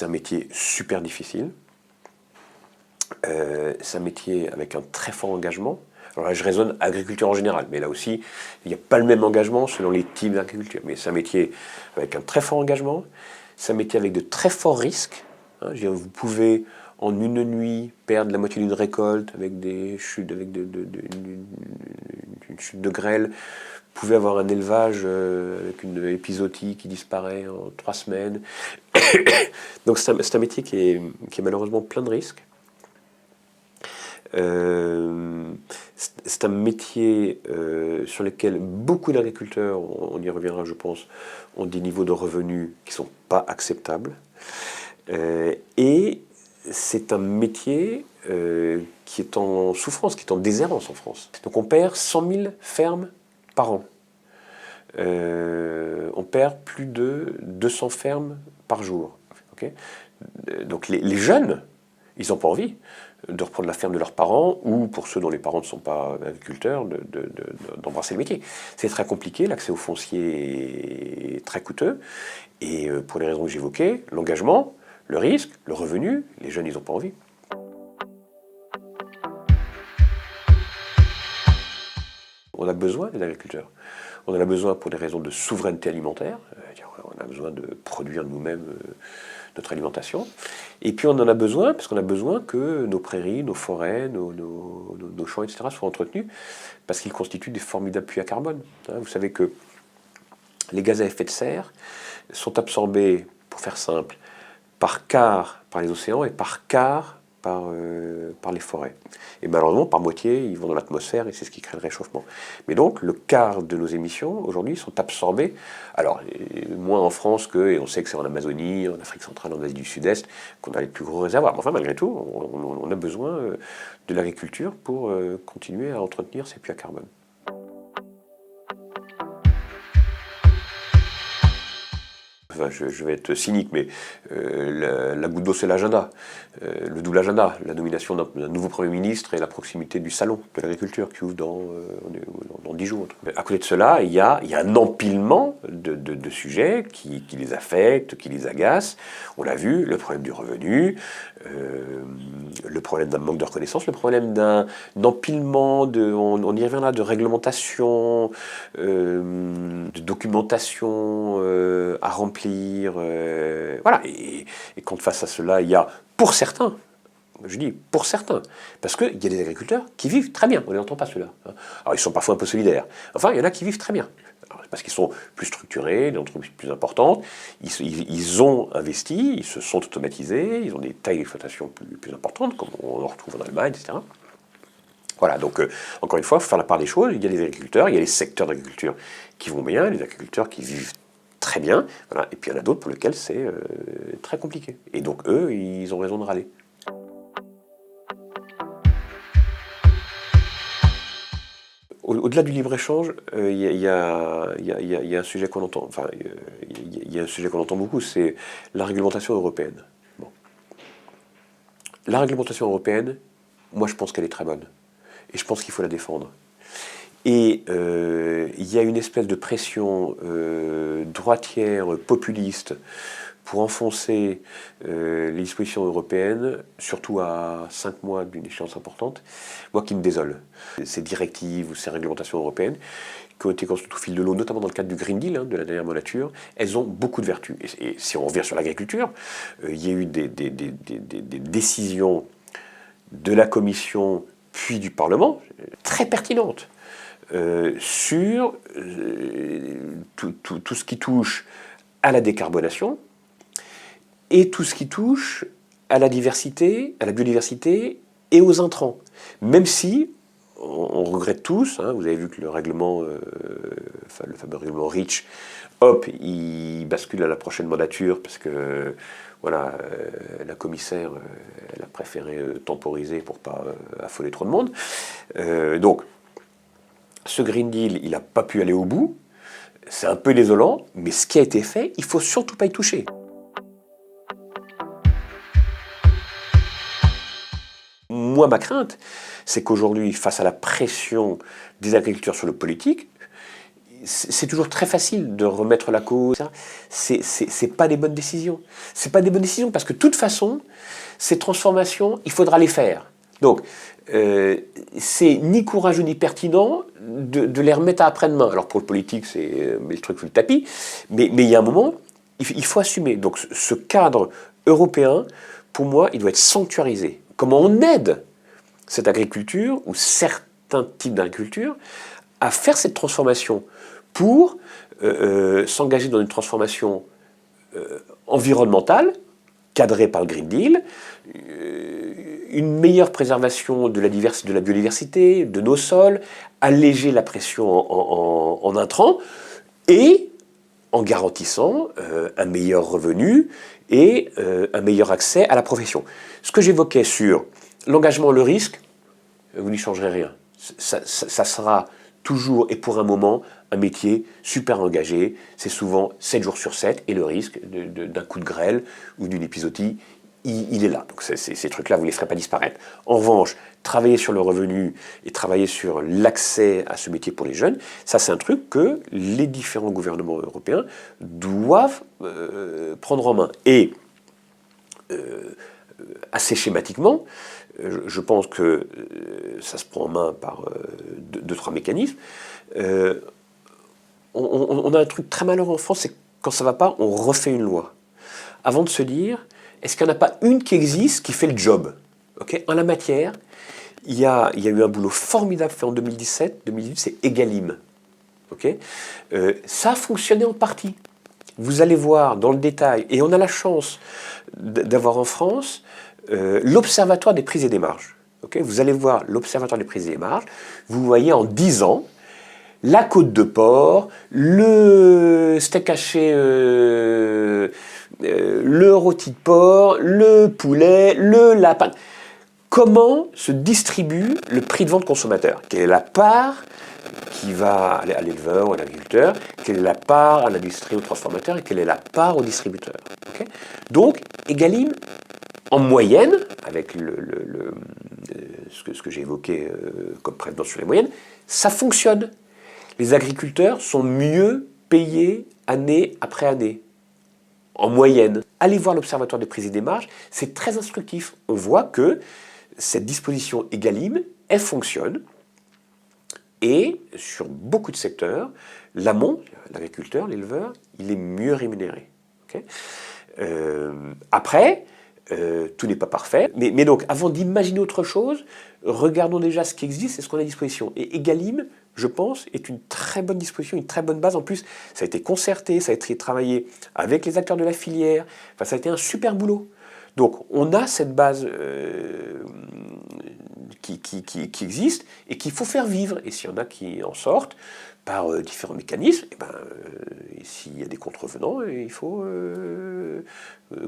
c'est un métier super difficile. C'est un métier avec un très fort engagement. Alors là, je raisonne agriculture en général, mais là aussi, il n'y a pas le même engagement selon les types d'agriculture. Mais c'est un métier avec un très fort engagement, c'est un métier avec de très forts risques. Hein, je veux dire, vous pouvez, en une nuit, perdre la moitié d'une récolte avec des chutes, avec une chute de grêle. Vous pouvez avoir un élevage avec une épizootie qui disparaît en 3 semaines. Donc c'est un métier qui est malheureusement plein de risques. C'est un métier sur lequel beaucoup d'agriculteurs, on y reviendra je pense, ont des niveaux de revenus qui ne sont pas acceptables. Et c'est un métier qui est en souffrance, qui est en déshérence en France. Donc on perd 100 000 fermes par an. On perd plus de 200 fermes par jour. Okay, donc les jeunes, ils n'ont pas envie de reprendre la ferme de leurs parents, ou pour ceux dont les parents ne sont pas agriculteurs, d'embrasser le métier. C'est très compliqué, l'accès au foncier est très coûteux, et pour les raisons que j'évoquais, l'engagement, le risque, le revenu, les jeunes, ils n'ont pas envie. On a besoin des agriculteurs. On en a besoin pour des raisons de souveraineté alimentaire. On a besoin de produire nous-mêmes notre alimentation. Et puis on en a besoin parce qu'on a besoin que nos prairies, nos forêts, nos champs, etc. soient entretenus parce qu'ils constituent des formidables puits à carbone. Vous savez que les gaz à effet de serre sont absorbés, pour faire simple, par quart par les océans et par quart par les forêts. Et malheureusement, par moitié, ils vont dans l'atmosphère et c'est ce qui crée le réchauffement. Mais donc, le quart de nos émissions, aujourd'hui, sont absorbées, alors, moins en France et on sait que c'est en Amazonie, en Afrique centrale, en Asie du Sud-Est, qu'on a les plus gros réservoirs. Mais enfin, malgré tout, on a besoin de l'agriculture pour continuer à entretenir ces puits à carbone. Enfin, je vais être cynique, mais la goutte d'eau, c'est l'agenda, le double agenda, la nomination d'un nouveau Premier ministre et la proximité du salon de l'agriculture qui ouvre dans 10 jours. Mais à côté de cela, il y a un empilement de sujets qui les affectent, qui les agacent. On l'a vu, le problème du revenu, le problème d'un manque de reconnaissance, le problème d'un empilement, on y reviendra, de réglementation, de documentation à remplir. Voilà. Et quand face à cela, il y a, pour certains, je dis pour certains, parce qu'il y a des agriculteurs qui vivent très bien, on ne les entend pas ceux-là. Alors ils sont parfois un peu solidaires, enfin il y en a qui vivent très bien. Alors, parce qu'ils sont plus structurés, des entreprises plus importantes, ils ont investi, ils se sont automatisés, ils ont des tailles d'exploitation plus importantes, comme on en retrouve en Allemagne, etc. Voilà, donc encore une fois, il faut faire la part des choses. Il y a les agriculteurs, il y a les secteurs d'agriculture qui vont bien, les agriculteurs qui vivent très bien, voilà. Et puis il y en a d'autres pour lesquels c'est très compliqué. Et donc eux, ils ont raison de râler. Au-delà du libre-échange, il y a un sujet qu'on entend, enfin, il y a un sujet qu'on entend beaucoup, c'est la réglementation européenne. Bon. La réglementation européenne, moi je pense qu'elle est très bonne. Et je pense qu'il faut la défendre. Et il y a une espèce de pression droitière, populiste, pour enfoncer les dispositions européennes, surtout à 5 mois d'une échéance importante, moi qui me désole. Ces directives ou ces réglementations européennes, qui ont été construites au fil de l'eau, notamment dans le cadre du Green Deal, de la dernière mandature, elles ont beaucoup de vertus. Et si on revient sur l'agriculture, il y a eu des décisions de la Commission puis du Parlement, très pertinentes, sur tout ce qui touche à la décarbonation et tout ce qui touche à la diversité, à la biodiversité et aux intrants. Même si on regrette tous, vous avez vu que le règlement, le fameux règlement REACH, hop, il bascule à la prochaine mandature parce que voilà, la commissaire, elle a préféré temporiser pour pas affoler trop de monde. Donc, ce Green Deal, il n'a pas pu aller au bout. C'est un peu désolant, mais ce qui a été fait, il ne faut surtout pas y toucher. Moi, ma crainte, c'est qu'aujourd'hui, face à la pression des agriculteurs sur le politique, c'est toujours très facile de remettre la cause. C'est pas des bonnes décisions. C'est pas des bonnes décisions parce que de toute façon, ces transformations, il faudra les faire. Donc, c'est ni courageux ni pertinent de les remettre à après-demain. Alors pour le politique, c'est mettre le truc sous le tapis, mais il y a un moment, il faut assumer. Donc ce cadre européen, pour moi, il doit être sanctuarisé. Comment on aide cette agriculture ou certains types d'agriculture à faire cette transformation pour s'engager dans une transformation environnementale, cadrée par le Green Deal, une meilleure préservation de la biodiversité, de nos sols, alléger la pression en intrants, et en garantissant un meilleur revenu et un meilleur accès à la profession. Ce que j'évoquais sur l'engagement, le risque, vous n'y changerez rien. Ça sera toujours et pour un moment un métier super engagé. C'est souvent 7 jours sur 7 et le risque d'un coup de grêle ou d'une épisodie, il est là. Donc ces trucs-là, vous ne les ferez pas disparaître. En revanche, travailler sur le revenu et travailler sur l'accès à ce métier pour les jeunes, ça c'est un truc que les différents gouvernements européens doivent prendre en main. Et assez schématiquement, je pense que ça se prend en main par deux, trois mécanismes. On a un truc très malheureux en France, c'est que quand ça ne va pas, on refait une loi. Avant de se dire, est-ce qu'il n'y en a pas une qui existe qui fait le job? Okay, en la matière, il y a eu un boulot formidable fait en 2017, 2018, c'est Egalim. Okay, ça a fonctionné en partie. Vous allez voir dans le détail, et on a la chance d'avoir en France l'Observatoire des prix et des marges. Okay, vous allez voir l'Observatoire des prix et des marges, vous voyez en 10 ans, la côte de porc, le steak haché, le rôti de porc, le poulet, le lapin. Comment se distribue le prix de vente consommateur? Quelle est la part qui va à l'éleveur ou à l'agriculteur? Quelle est la part à l'industrie, au transformateur? Et quelle est la part au distributeur? Okay, donc, Egalim, en moyenne, avec ce que j'ai évoqué comme précédent sur les moyennes, ça fonctionne. Les agriculteurs sont mieux payés année après année, en moyenne. Allez voir l'Observatoire des prix et des marges, c'est très instructif. On voit que cette disposition Egalim, elle fonctionne, et sur beaucoup de secteurs, l'amont, l'agriculteur, l'éleveur, il est mieux rémunéré. Okay, après, tout n'est pas parfait, mais donc avant d'imaginer autre chose, regardons déjà ce qui existe et ce qu'on a à disposition. Et Egalim, je pense, est une très bonne disposition, une très bonne base. En plus, ça a été concerté, ça a été travaillé avec les acteurs de la filière. Enfin, ça a été un super boulot. Donc, on a cette base qui existe et qu'il faut faire vivre. Et s'il y en a qui en sortent par différents mécanismes, et s'il y a des contrevenants, il faut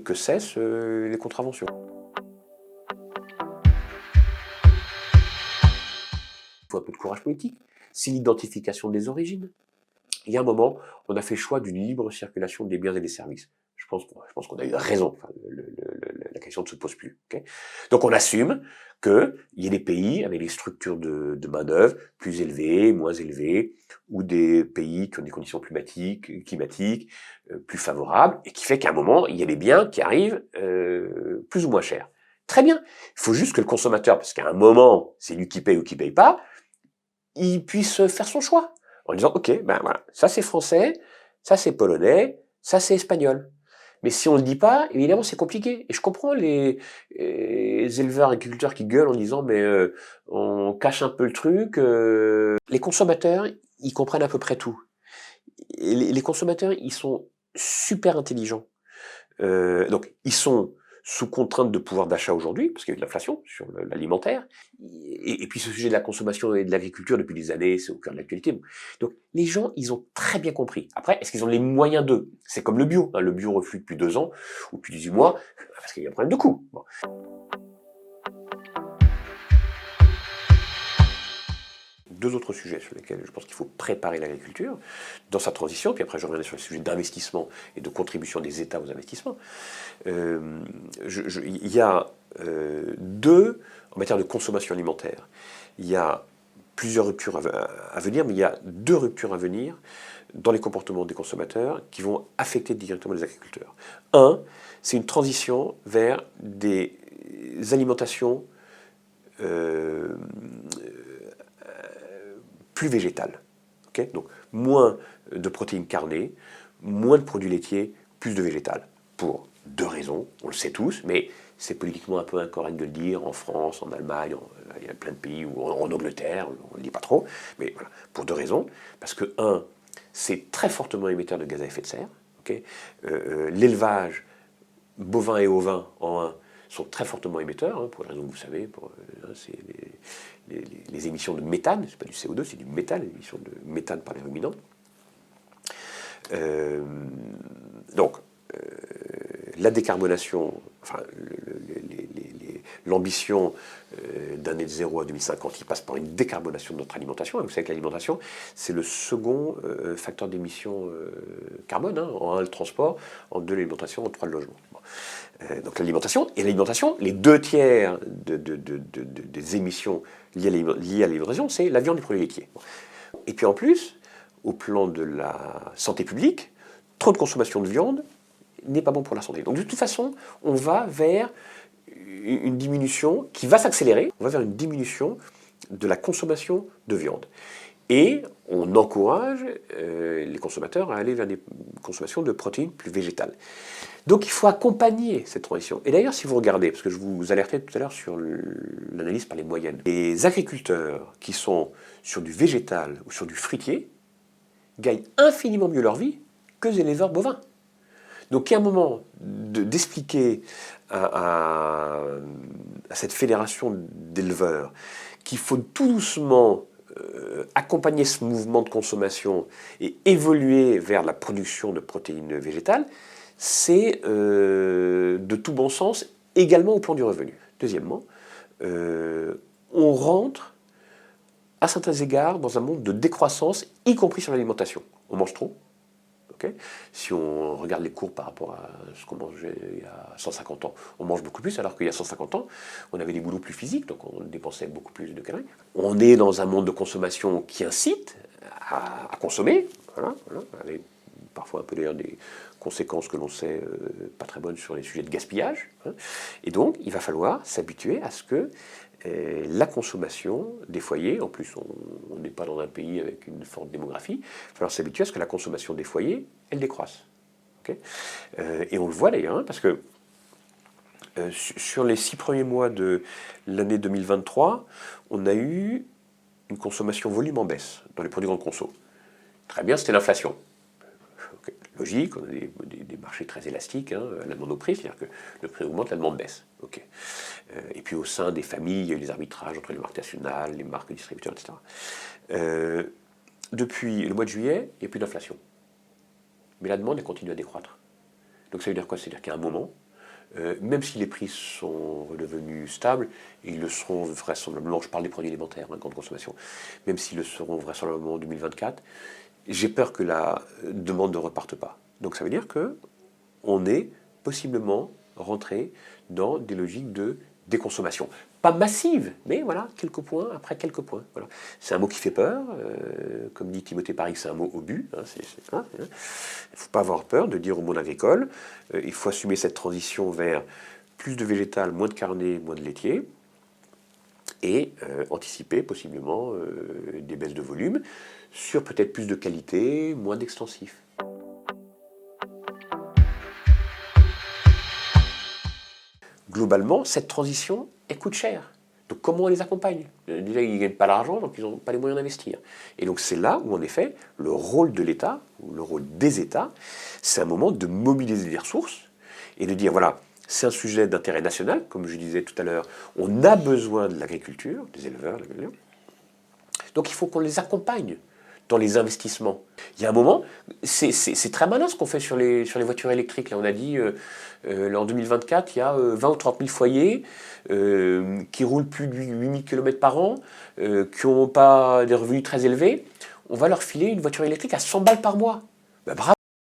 que cessent les contraventions. Il faut un peu de courage politique. C'est l'identification des origines. Il y a un moment, on a fait le choix d'une libre circulation des biens et des services. Je pense qu'on a eu raison. Enfin, la question ne se pose plus. Okay, donc on assume qu'il y ait des pays avec des structures de main-d'œuvre plus élevées, moins élevées, ou des pays qui ont des conditions climatiques plus favorables, et qui fait qu'à un moment, il y a des biens qui arrivent plus ou moins chers. Très bien. Il faut juste que le consommateur, parce qu'à un moment, c'est lui qui paye ou qui paye pas, il puisse faire son choix. En disant, ok, ben voilà, ça c'est français, ça c'est polonais, ça c'est espagnol. Mais si on ne le dit pas, évidemment c'est compliqué. Et je comprends les éleveurs et agriculteurs qui gueulent en disant, mais on cache un peu le truc. Les consommateurs, ils comprennent à peu près tout. Et les consommateurs, ils sont super intelligents. Donc, ils sont sous contrainte de pouvoir d'achat aujourd'hui, parce qu'il y a eu de l'inflation sur l'alimentaire, et puis ce sujet de la consommation et de l'agriculture depuis des années, c'est au cœur de l'actualité. Donc les gens, ils ont très bien compris. Après, est-ce qu'ils ont les moyens d'eux? C'est comme le bio. Le bio reflue depuis 2 ans, ou depuis 18 mois, parce qu'il y a un problème de coût. Bon. Deux autres sujets sur lesquels je pense qu'il faut préparer l'agriculture dans sa transition, puis après je reviendrai sur le sujet d'investissement et de contribution des États aux investissements. Il y a deux en matière de consommation alimentaire. Il y a plusieurs ruptures à venir, mais il y a 2 ruptures à venir dans les comportements des consommateurs qui vont affecter directement les agriculteurs. Un, c'est une transition vers des alimentations plus végétales. Okay, donc moins de protéines carnées, moins de produits laitiers, plus de végétal. Pour 2 raisons, on le sait tous, mais c'est politiquement un peu incorrect de le dire, en France, en Allemagne, il y a plein de pays, ou en Angleterre, on ne le dit pas trop, mais voilà, pour 2 raisons. Parce que, un, c'est très fortement émetteur de gaz à effet de serre. Okay, l'élevage bovin et ovin en un sont très fortement émetteurs, hein, pour les raisons que vous savez, c'est les émissions de méthane, c'est pas du CO2, c'est du méthane, les émissions de méthane par les ruminants. Donc, la décarbonation, enfin, l'ambition d'un net zéro à 2050, il passe par une décarbonation de notre alimentation. Vous savez que l'alimentation, c'est le second facteur d'émission carbone. Hein, en 1, le transport, en 2, l'alimentation, en 3, le logement. Bon. Donc l'alimentation, les 2 tiers des émissions liées à l'alimentation, c'est la viande et les produits laitiers. Bon. Et puis en plus, au plan de la santé publique, trop de consommation de viande n'est pas bon pour la santé. Donc de toute façon, on va vers une diminution qui va s'accélérer, on va vers une diminution de la consommation de viande. Et on encourage les consommateurs à aller vers des consommations de protéines plus végétales. Donc il faut accompagner cette transition. Et d'ailleurs, si vous regardez, parce que je vous alertais tout à l'heure sur l'analyse par les moyennes, les agriculteurs qui sont sur du végétal ou sur du fruitier gagnent infiniment mieux leur vie que les éleveurs bovins. Donc il y a un moment d'expliquer à cette fédération d'éleveurs qu'il faut tout doucement accompagner ce mouvement de consommation et évoluer vers la production de protéines végétales, c'est de tout bon sens, également au plan du revenu. Deuxièmement, on rentre à certains égards dans un monde de décroissance, y compris sur l'alimentation. On mange trop. Okay. Si on regarde les courbes par rapport à ce qu'on mangeait il y a 150 ans, on mange beaucoup plus, alors qu'il y a 150 ans, on avait des boulots plus physiques, donc on dépensait beaucoup plus de calories. On est dans un monde de consommation qui incite à consommer, voilà, avec parfois un peu d'ailleurs des conséquences que l'on sait pas très bonnes sur les sujets de gaspillage. Hein. Et donc, il va falloir s'habituer à ce que la consommation des foyers, en plus on n'est pas dans un pays avec une forte démographie, il va falloir s'habituer à ce que la consommation des foyers, elle décroisse. Okay, et on le voit d'ailleurs, hein, parce que sur les 6 premiers mois de l'année 2023, on a eu une consommation volume en baisse dans les produits grande conso. Très bien, c'était l'inflation. Okay, logique, on a des marchés très élastiques, hein, la demande au prix, c'est-à-dire que le prix augmente, la demande baisse. Okay. Et puis au sein des familles, il y a eu des arbitrages entre les marques nationales, les marques distributeurs, etc. Depuis le mois de juillet, il n'y a plus d'inflation. Mais la demande, elle continue à décroître. Donc ça veut dire quoi? C'est-à-dire qu'à un moment, même si les prix sont redevenus stables, et ils le seront vraisemblablement, je parle des produits alimentaires, hein, grande consommation, même s'ils le seront vraisemblablement en 2024, j'ai peur que la demande ne reparte pas. Donc ça veut dire qu'on est possiblement rentré dans des logiques de déconsommation. Pas massive, mais voilà, quelques points après quelques points. Voilà. C'est un mot qui fait peur, comme dit Timothée Paris, c'est un mot obus. Hein, il ne faut pas avoir peur de dire au monde agricole, il faut assumer cette transition vers plus de végétal, moins de carné, moins de laitier, et anticiper possiblement des baisses de volume sur peut-être plus de qualité, moins d'extensif. Globalement, cette transition, elle coûte cher. Donc comment on les accompagne? Déjà, ils ne gagnent pas l'argent, donc ils n'ont pas les moyens d'investir. Et donc c'est là où, en effet, le rôle de l'État, ou le rôle des États, c'est un moment de mobiliser les ressources et de dire, voilà, c'est un sujet d'intérêt national, comme je disais tout à l'heure, on a besoin de l'agriculture, des éleveurs, donc il faut qu'on les accompagne dans les investissements. Il y a un moment, c'est très malin ce qu'on fait sur les voitures électriques. Là, on a dit, en 2024, il y a 20 ou 30 000 foyers qui roulent plus de 8 000 km par an, qui n'ont pas des revenus très élevés. On va leur filer une voiture électrique à 100 balles par mois. Ben, bravo!